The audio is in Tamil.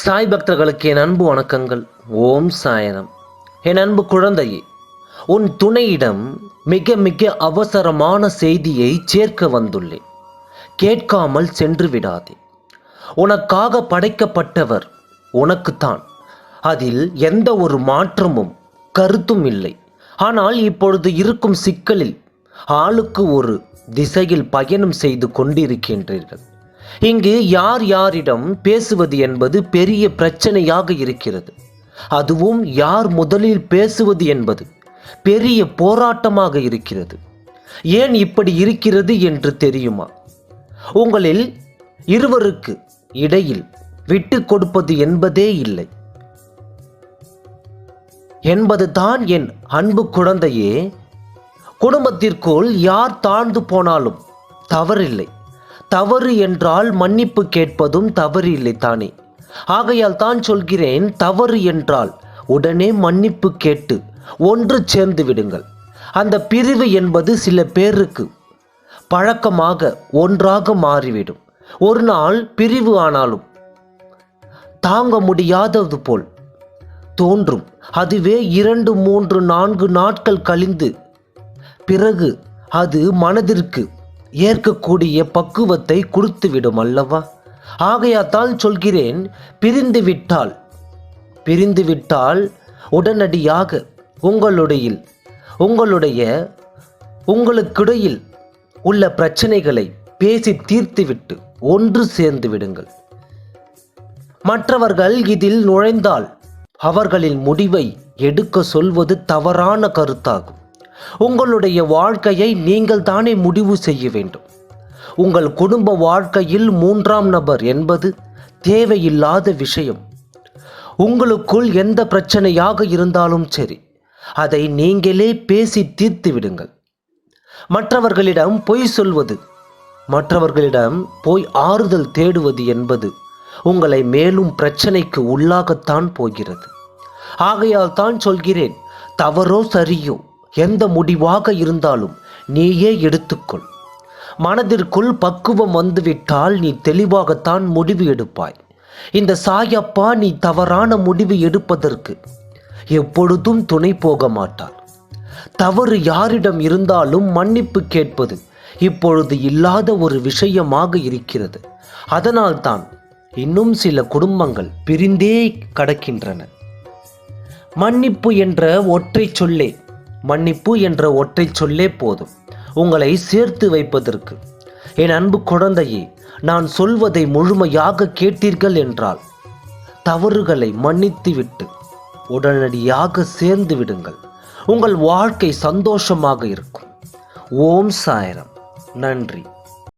சாய் பக்தர்களுக்கு என் அன்பு வணக்கங்கள். ஓம் சாயனம். என் அன்பு குழந்தையே, உன் துணையிடம் மிக மிக அவசரமான செய்தியை சேர்க்க வந்துள்ளேன். கேட்காமல் சென்று விடாதே. உனக்காக படைக்கப்பட்டவர் உனக்குத்தான். அதில் எந்த ஒரு மாற்றமும் கருத்தும் இல்லை. ஆனால் இப்பொழுது இருக்கும் சிக்கலில் ஆளுக்கு ஒரு திசையில் பயணம் செய்து கொண்டிருக்கின்றீர்கள். இங்கு யார் யாரிடம் பேசுவது என்பது பெரிய பிரச்சனையாக இருக்கிறது. அதுவும் யார் முதலில் பேசுவது என்பது பெரிய போராட்டமாக இருக்கிறது. ஏன் இப்படி இருக்கிறது என்று தெரியுமா? உங்களில் இருவருக்கு இடையில் விட்டு கொடுப்பது என்பதே இல்லை என்பதுதான் என் அன்பு குழந்தையே. குடும்பத்திற்குள் யார் தாழ்ந்து போனாலும் தவறில்லை. தவறு என்றால் மன்னிப்பு கேட்பதும் தவறு இல்லை தானே. ஆகையால் தான் சொல்கிறேன், தவறு என்றால் உடனே மன்னிப்பு கேட்டு ஒன்று சேர்ந்து விடுங்கள். அந்த பிரிவு என்பது சில பேருக்கு பழக்கமாக ஒன்றாக மாறிவிடும். ஒரு நாள் பிரிவு ஆனாலும் தாங்க முடியாதது போல் தோன்றும். அதுவே 2, 3, 4 நாட்கள் கழிந்து பிறகு அது மனதிற்கு ஏற்கக்கூடிய பக்குவத்தை கொடுத்துவிடும் அல்லவா? ஆகையாத்தான் சொல்கிறேன், பிரிந்துவிட்டால் உடனடியாக உங்களுக்கிடையில் உள்ள பிரச்சனைகளை பேசி தீர்த்துவிட்டு ஒன்று சேர்ந்து விடுங்கள். மற்றவர்கள் இதில் நுழைந்தால் அவர்களின் முடிவை எடுக்க சொல்வது தவறான கருத்தாகும். உங்களுடைய வாழ்க்கையை நீங்கள் தானே முடிவு செய்ய வேண்டும். உங்கள் குடும்ப வாழ்க்கையில் 3ஆம் நபர் என்பது தேவையில்லாத விஷயம். உங்களுக்குள் எந்த பிரச்சனையாக இருந்தாலும் சரி, அதை நீங்களே பேசி தீர்த்து விடுங்கள். மற்றவர்களிடம் பொய் சொல்வது, மற்றவர்களிடம் போய் ஆறுதல் தேடுவது என்பது உங்களை மேலும் பிரச்சனைக்கு உள்ளாகத்தான் போகிறது. ஆகையால் தான் சொல்கிறேன், தவறோ சரியோ எந்த முடிவாக இருந்தாலும் நீயே எடுத்துக்கொள். மனதிற்குள் பக்குவம் வந்துவிட்டால் நீ தெளிவாகத்தான் முடிவு எடுப்பாய். இந்த சாயப்பா நீ தவறான முடிவு எடுப்பதற்கு எப்பொழுதும் துணை போக மாட்டார். தவறு யாரிடம் இருந்தாலும் மன்னிப்பு கேட்பது இப்பொழுது இல்லாத ஒரு விஷயமாக இருக்கிறது. அதனால்தான் இன்னும் சில குடும்பங்கள் பிரிந்தே கடக்கின்றன. மன்னிப்பு என்ற ஒற்றை சொல்லே போதும் உங்களை சேர்த்து வைப்பதற்கு. என் அன்பு குழந்தையே, நான் சொல்வதை முழுமையாக கேட்டீர்கள் என்றால் தவறுகளை மன்னித்துவிட்டு உடனடியாக சேர்ந்து விடுங்கள். உங்கள் வாழ்க்கை சந்தோஷமாக இருக்கும். ஓம் சாய்ராம். நன்றி.